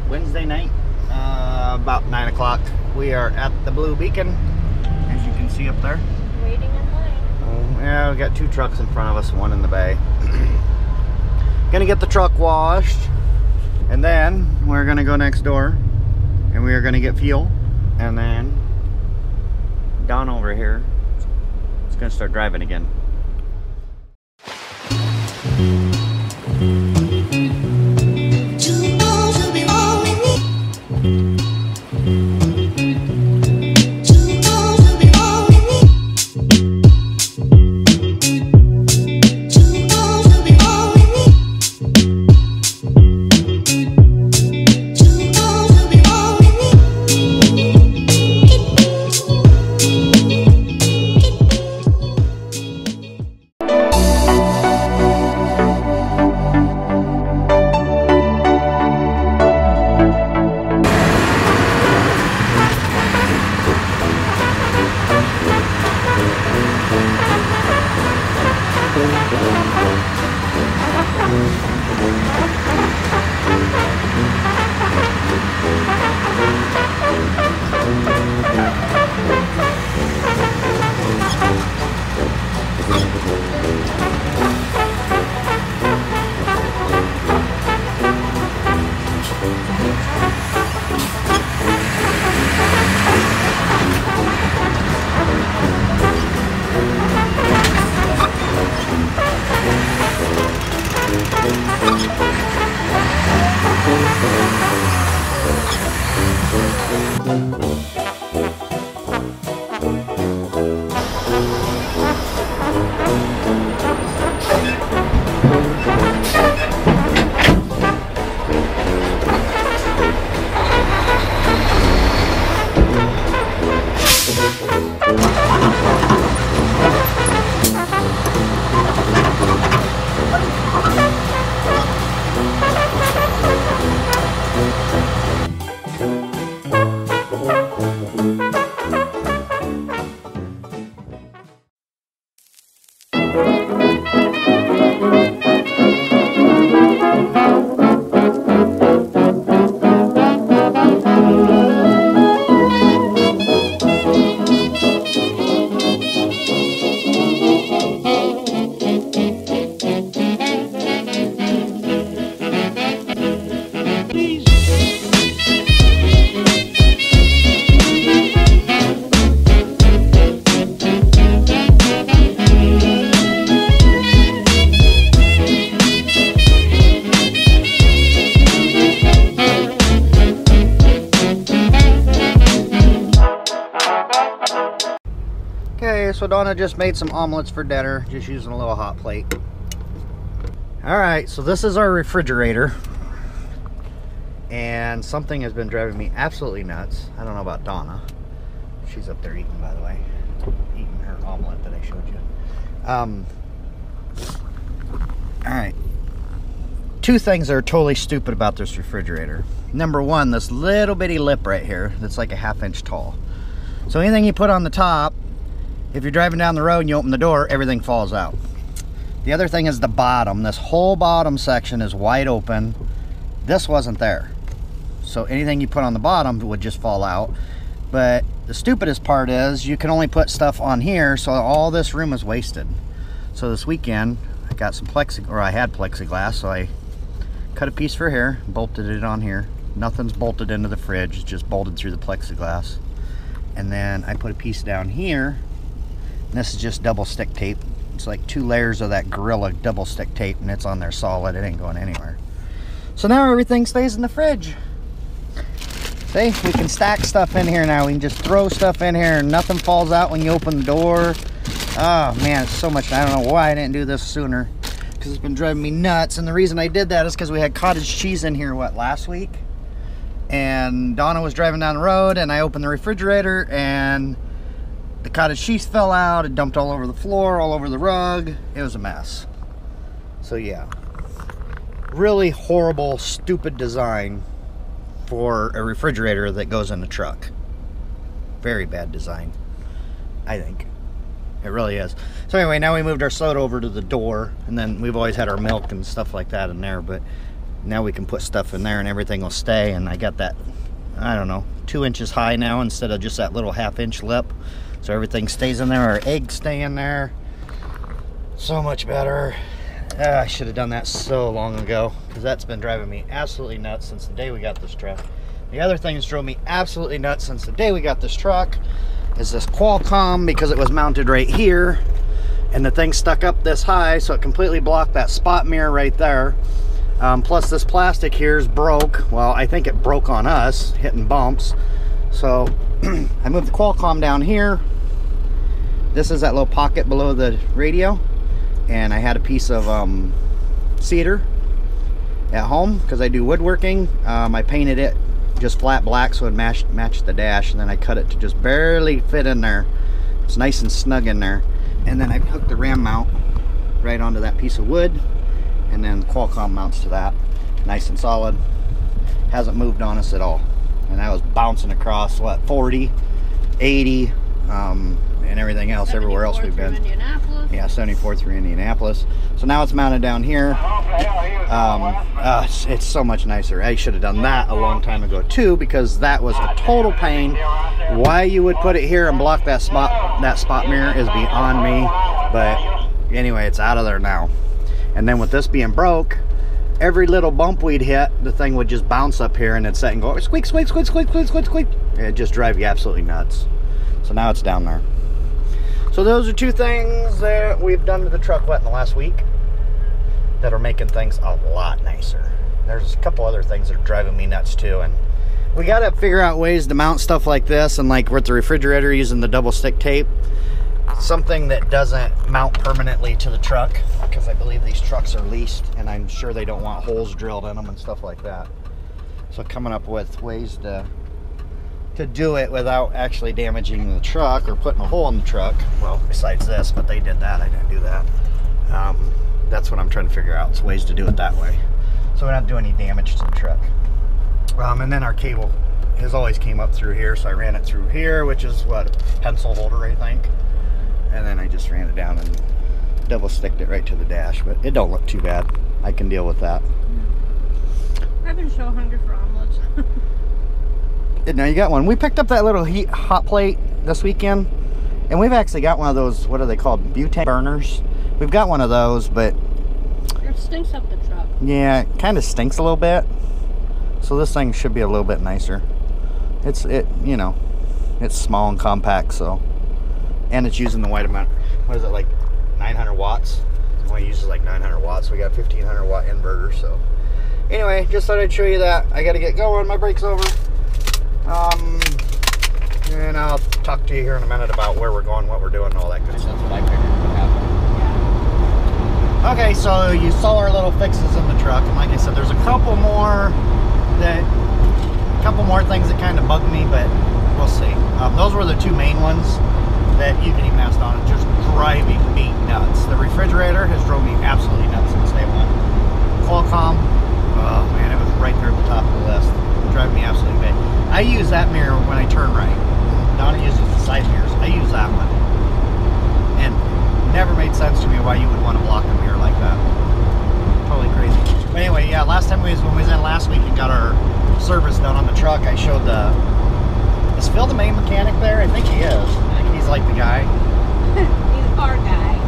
Wednesday night, about 9 o'clock. We are at the Blue Beacon, as you can see up there. Waiting in line. Yeah, we got 2 trucks in front of us, 1 in the bay. Gonna get the truck washed, and then we're gonna go next door, and we are gonna get fuel, and then Don over here is gonna start driving again. Okay, so Donna just made some omelets for dinner, just using a little hot plate. Alright, so this is our refrigerator. And something has been driving me absolutely nuts. I don't know about Donna. She's up there eating, by the way. Eating her omelet that I showed you. Alright. 2 things that are totally stupid about this refrigerator. Number 1, this little bitty lip right here that's like a 1/2 inch tall. So anything you put on the top, if you're driving down the road and you open the door, everything falls out. The other thing is the bottom. This whole bottom section is wide open. This wasn't there. So anything you put on the bottom would just fall out. But the stupidest part is you can only put stuff on here, so all this room is wasted. So this weekend, I got some I had plexiglass, so I cut a piece for here, bolted it on here. Nothing's bolted into the fridge, it's just bolted through the plexiglass. And then I put a piece down here. And this is just double stick tape. It's like 2 layers of that Gorilla double stick tape, and it's on there solid. It ain't going anywhere. So now everything stays in the fridge. See, we can stack stuff in here now. We can just throw stuff in here and nothing falls out when you open the door. Oh man, it's so much. I don't know why I didn't do this sooner, because it's been driving me nuts. And the reason I did that is because we had cottage cheese in here, last week? And Donna was driving down the road and I opened the refrigerator and the cottage cheese fell out. It dumped all over the floor, all over the rug. It was a mess. So yeah, really horrible, stupid design for a refrigerator that goes in a truck. Very bad design, I think. It really is. So anyway, now we moved our soda over to the door, and then we've always had our milk and stuff like that in there, but Now we can put stuff in there and everything will stay. And I got that, I don't know, 2 inches high now instead of just that little 1/2 inch lip. So everything stays in there. Our eggs stay in there. So much better. I should have done that so long ago, because that's been driving me absolutely nuts since the day we got this truck. The other thing that's drove me absolutely nuts since the day we got this truck is this Qualcomm, because it was mounted right here and the thing stuck up this high, so it completely blocked that spot mirror right there. Plus this plastic here is broke. Well, I think it broke on us hitting bumps. So I moved the Qualcomm down here. This is that little pocket below the radio, and I had a piece of cedar at home because I do woodworking. I painted it just flat black so it matched the dash, and then I cut it to just barely fit in there. It's nice and snug in there. And then I hooked the ram mount right onto that piece of wood, and then Qualcomm mounts to that. Nice and solid. Hasn't moved on us at all. And I was bouncing across, what, 40, 80, and everything else, everywhere else we've been. Yeah, 74 through Indianapolis. So now it's mounted down here. It's so much nicer. I should have done that a long time ago too, because that was a total pain. Why you would put it here and block that spot mirror is beyond me. But anyway, it's out of there now. And then with this being broke, every little bump we'd hit, the thing would just bounce up here and it'd set and go squeak, squeak, squeak, squeak, squeak, squeak, squeak. It'd just drive you absolutely nuts. So now it's down there. So those are 2 things that we've done to the truck in the last week that are making things a lot nicer. There's a couple other things that are driving me nuts too, and we got to figure out ways to mount stuff like this, and like with the refrigerator using the double stick tape, something that doesn't mount permanently to the truck, because I believe these trucks are leased and I'm sure they don't want holes drilled in them and stuff like that. So coming up with ways to do it without actually damaging the truck or putting a hole in the truck. Well, besides this, but they did that, I didn't do that. That's what I'm trying to figure out, is ways to do it that way, so we don't do any damage to the truck. And then our cable has always came up through here, so I ran it through here, which is what, a pencil holder, I think, and then I just ran it down and double sticked it right to the dash. But it don't look too bad. I can deal with that. I've been so hungry for omelets. Now you got one. We picked up that little hot plate this weekend, and we've actually got one of those, what are they called, butane burners. We've got one of those, but it stinks up the truck. Yeah, it kind of stinks a little bit. So this thing should be a little bit nicer. You know, it's small and compact, so, and it's using the white amount. What is it, like 900 watts? It only uses like 900 watts. We got a 1500 watt inverter. So anyway, just thought I'd show you that. I got to get going. My break's over. And I'll talk to you here in a minute about where we're going, what we're doing, and all that good stuff. That's what I figured would happen. Yeah. Okay, so you saw our little fixes in the truck, and like I said, there's a couple more things that kind of bug me, but we'll see. Those were the 2 main ones that you can even ask on. It's just driving me nuts. The refrigerator has drove me absolutely nuts since day one. Qualcomm, oh man, it was right there at the top of the list. Drive me absolutely mad. I use that mirror when I turn right. Donna uses the side mirrors. I use that one. And never made sense to me why you would want to block a mirror like that. Totally crazy. But anyway, yeah, last time when we was in last week and got our service done on the truck, I showed is Phil the main mechanic there? I think he is. I think he's like the guy. He's our guy.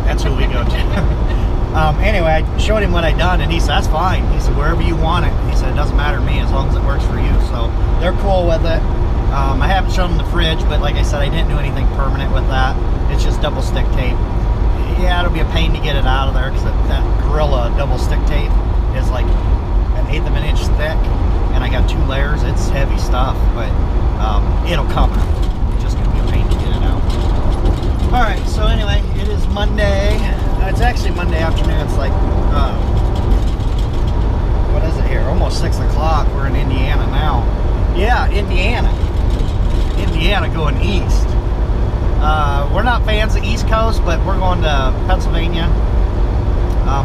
That's who we go to. Anyway, I showed him what I'd done, and he said, that's fine. He said, wherever you want it. He said, it doesn't matter to me as long as it works for you. So they're cool with it. I haven't shown them the fridge, but like I said, I didn't do anything permanent with that. It's just double stick tape. Yeah, it'll be a pain to get it out of there, because that Gorilla double stick tape is like 1/8 of an inch thick, and I got 2 layers. It's heavy stuff, but it'll come out. It's just going to be a pain to get it out. Alright, so anyway, it is Monday. It's actually Monday afternoon. It's like, what is it here? Almost 6 o'clock. We're in Indiana now. Yeah, Indiana going east. We're not fans of East Coast, but we're going to Pennsylvania,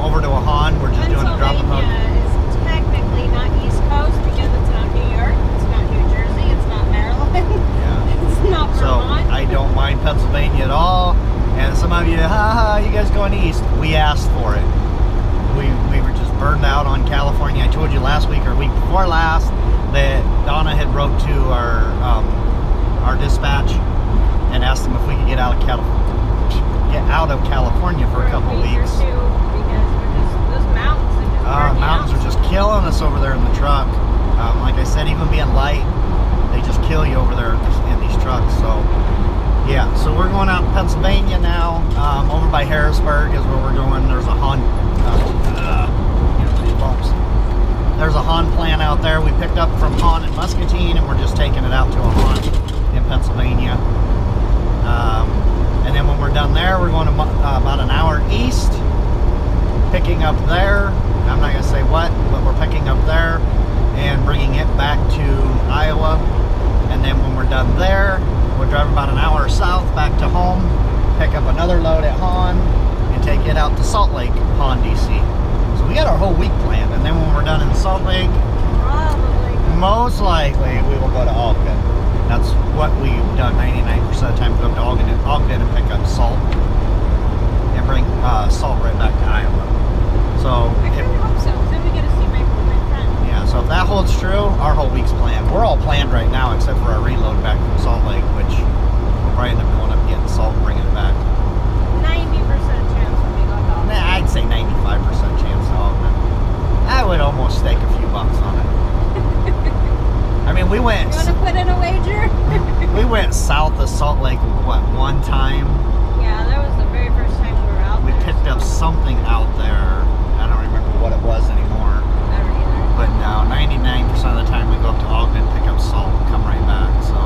over to a Han. We're just doing a drop and hook. Pennsylvania is technically not East Coast because it's not New York, it's not New Jersey, it's not Maryland, yeah. It's not Vermont. So I don't mind Pennsylvania at all. And some of you, haha, you guys going east. We asked for it. We were just burning burned out on California. I told you last week or week before last that Donna had wrote to our dispatch and asked them if we could get out of California for a couple weeks. Or two, because those mountains are just mountains are just killing us over there in the truck. Like I said, even being light, they just kill you over there in these trucks. So yeah, so we're going out in Pennsylvania now. Over by Harrisburg is where we're going. There's a There's a Han plant out there. We picked up from Han in Muscatine, and we're just taking it out to a Han in Pennsylvania. And then when we're done there, we're going to about an hour east, picking up there. I'm not going to say what, but we're picking up there and bringing it back to Iowa. And then when we're done there, we'll drive about an hour south back to home, pick up another load at Han, and take it out to Salt Lake, Han, DC. So we got our whole week planned. And then when we're done in Salt Lake, most likely we will go to Ogden. That's what we've done 99% of the time. We go to Ogden and pick up salt and bring salt right back to Iowa. So I kind of hope so, because then we get to see my friend. Yeah, so if that holds true, our whole week's planned. We're all planned right now except for our reload back from Salt Lake, which we'll probably end up going up getting salt and bringing it back. 90% chance when we go to Ogden. Nah, I'd say 95% chance to Ogden. I would almost stake a few bucks on it. I mean, we went... You want to put in a wager? We went south of Salt Lake, what, one time? Yeah, that was the very first time we were out We there. picked up something out there. I don't remember what it was anymore. I don't either. But no, 99% of the time we go up to Ogden, pick up salt, and come right back. So,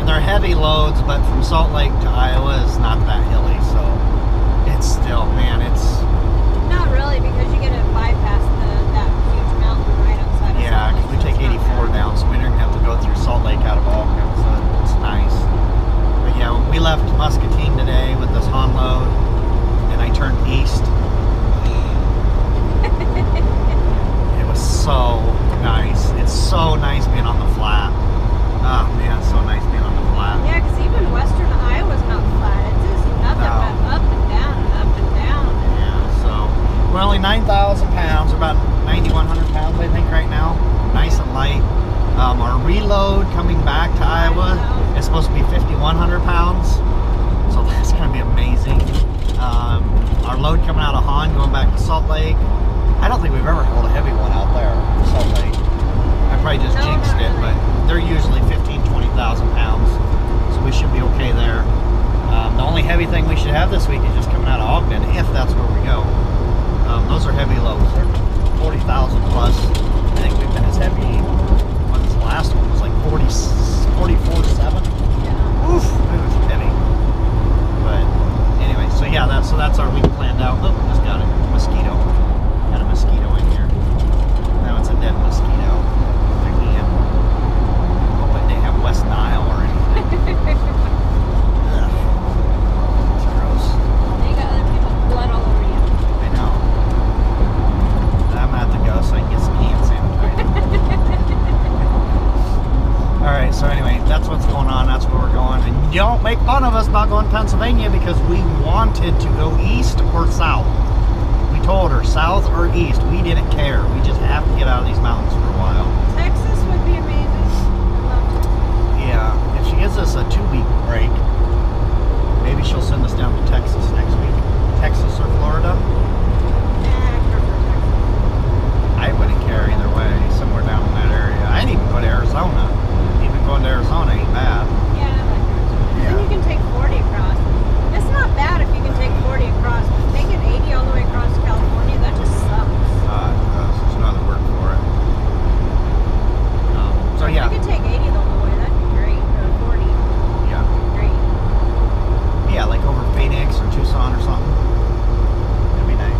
and they're heavy loads, but from Salt Lake to Iowa is not that hilly. So, it's still, man, it's... Not really, because you get to bypass that huge mountain right outside of Yeah, Salt Lake, because we so take it's not 84 bad. down, so we didn't have to go through Salt Lake out of Ogden, so it's nice. But yeah, we left Muscatine today with this Han load, and I turned east. It was so nice. It's so nice being on the flat. Oh man, it's so nice being on the flat. Yeah, because even western Iowa's not flat. It's just nothing No. but up and down and up and down. Yeah, so we're only 9,000 pounds, or about 9,100 pounds, I think, right now. Nice and light. Our reload coming back to Iowa is supposed to be 5,100 pounds, so that's going to be amazing. Our load coming out of Han, going back to Salt Lake. I don't think we've ever held a heavy one out there, Salt Lake. I probably just No, jinxed not it, really. but they're usually 15,000, 20,000 pounds, so we should be okay there. The only heavy thing we should have this week is just coming out of Ogden, if that's where we go. Those are heavy loads. They're 40,000 plus. I think we've been as heavy. What's the last one? It was like 44.7. Yeah. Oof, it was heavy. But anyway, so yeah, that's our week planned out. Oh, just got a mosquito. Got a mosquito in here. Now it's a dead mosquito. Again. Hope it didn't have West Nile or anything. Ugh. It's gross. You got other people's blood all over you. I know. I'm gonna have to go so I can get some hand sanitizer. Alright, so anyway, that's what's going on, that's where we're going. And don't make fun of us about going to Pennsylvania because we wanted to go east or south. We told her south or east. We didn't care. We just have to get out of these mountains for a while. Texas would be amazing. I love Texas. Yeah, if she gives us a 2-week break, maybe she'll send us down to Texas next week. Texas or Florida? Nah, I prefer Texas. I wouldn't care either way, somewhere down in that area. I'd even go to Arizona. Even going to Arizona ain't bad. Yeah, I like Arizona. Yeah. Then you can take 40 across. It's not bad if you can take 40 across, but taking 80 all the way across to California, that just sucks. There's no other word for it. So yeah. If you could take 80 the whole way, that'd be great. Or 40. Yeah. Great. Yeah, like over Phoenix or Tucson or something. That'd be nice.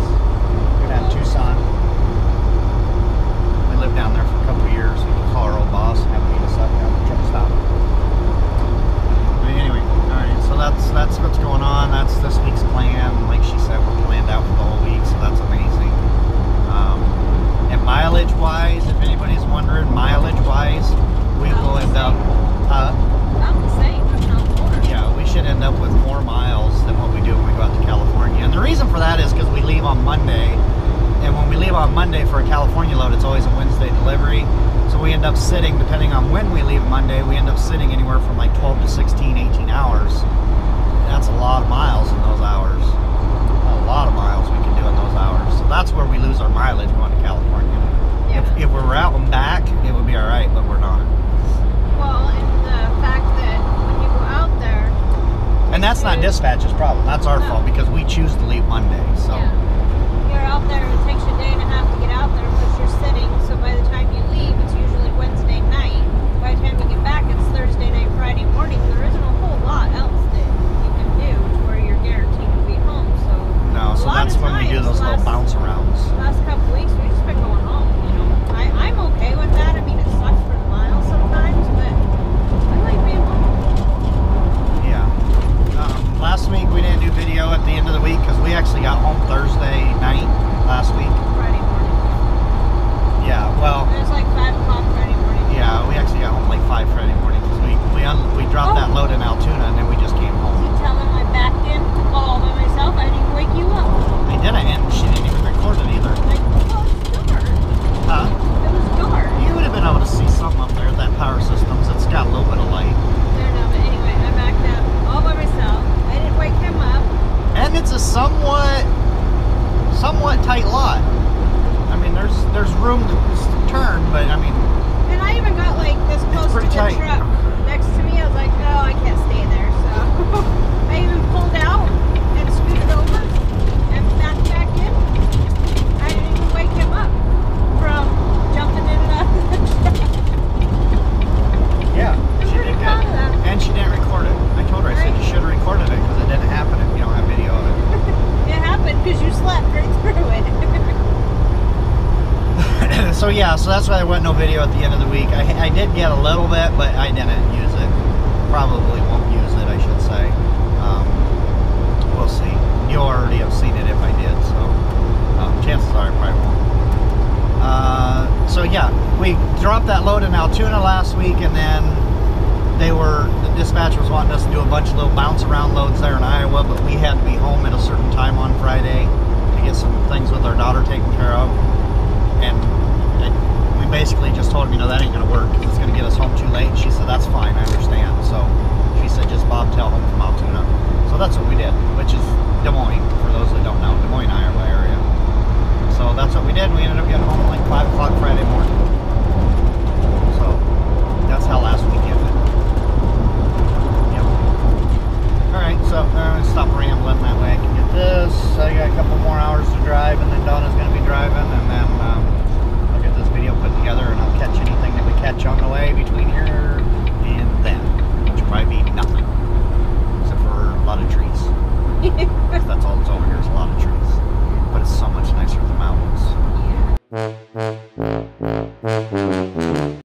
Monday for a California load, it's always a Wednesday delivery. So we end up sitting, depending on when we leave Monday, we end up sitting anywhere from like 12 to 16, 18 hours. That's a lot of miles in those hours. A lot of miles we can do in those hours. So that's where we lose our mileage going to California. Yeah. If we're out and back, it would be all right, but we're not. Well, and the fact that when you go out there, And that's not dispatch's problem. That's our fault because we choose to leave Monday. So yeah, you're out there, it takes you a day and a half to get out there because you're sitting. So by the time you leave, it's usually Wednesday night. By the time you get back, it's Thursday night, Friday morning. There isn't a whole lot else that you can do to where you're guaranteed to be home. So no, so that's when we do those little bounce arounds. The last couple weeks, we've just been going home. You know, I'm okay with that. I mean, it sucks for the miles sometimes, but I like being home. Yeah. Last week we didn't do video at the end of the week because we actually got home Thursday night last week. Friday morning. Yeah, well, It was like 5 o'clock Friday morning. yeah, we actually got home like 5 Friday morning because we dropped that load in Altoona and then we just came home. You tell them I backed in all by myself. I didn't even wake you up. I didn't, and she didn't even record it either. Like, well, it's dark. Huh? It was dark. You would have been able to see something up there at that power systems. It's got a little bit of light. There, no, but anyway, I backed up all by myself. I didn't wake him up. And it's a somewhat tight lot. I mean, there's room to turn, but I mean, And I even got like this close to pretty the tight. truck next to me. I was like, no, I can't stay there. So I even pulled out and scooted over and back in. I didn't even wake him up from jumping in and out of the truck. yeah, I'm she pretty did proud good. of that. And she didn't record it. I told her, I said you should have recorded it because it didn't happen if you don't have video of it. It happened because you slept right through it. So yeah, so that's why there wasn't no video at the end of the week. I did get a little bit, but I didn't use it. Probably won't use it, I should say. We'll see. You'll already have seen it if I did, so chances are I probably won't. So yeah, we dropped that load in Altoona last week, and then the dispatcher was wanting us to do a bunch of little bounce around loads there in Iowa, but we had to be home at a certain time on Friday to get some things with our daughter taken care of. And we basically just told him, you know, that ain't going to work because it's going to get us home too late. And she said, that's fine, I understand. So she said, just bobtail home from Altoona. So that's what we did, which is Des Moines, for those that don't know, Des Moines, Iowa area. So that's what we did. We ended up getting home at like 5 o'clock Friday morning. So that's how last week ended. Yep. Alright, so I'm going to stop rambling that way. I can get this. I got a couple more hours to drive, and then Donna's going to be driving, and then I'll get this video put together, and I'll catch anything that we catch on the way between here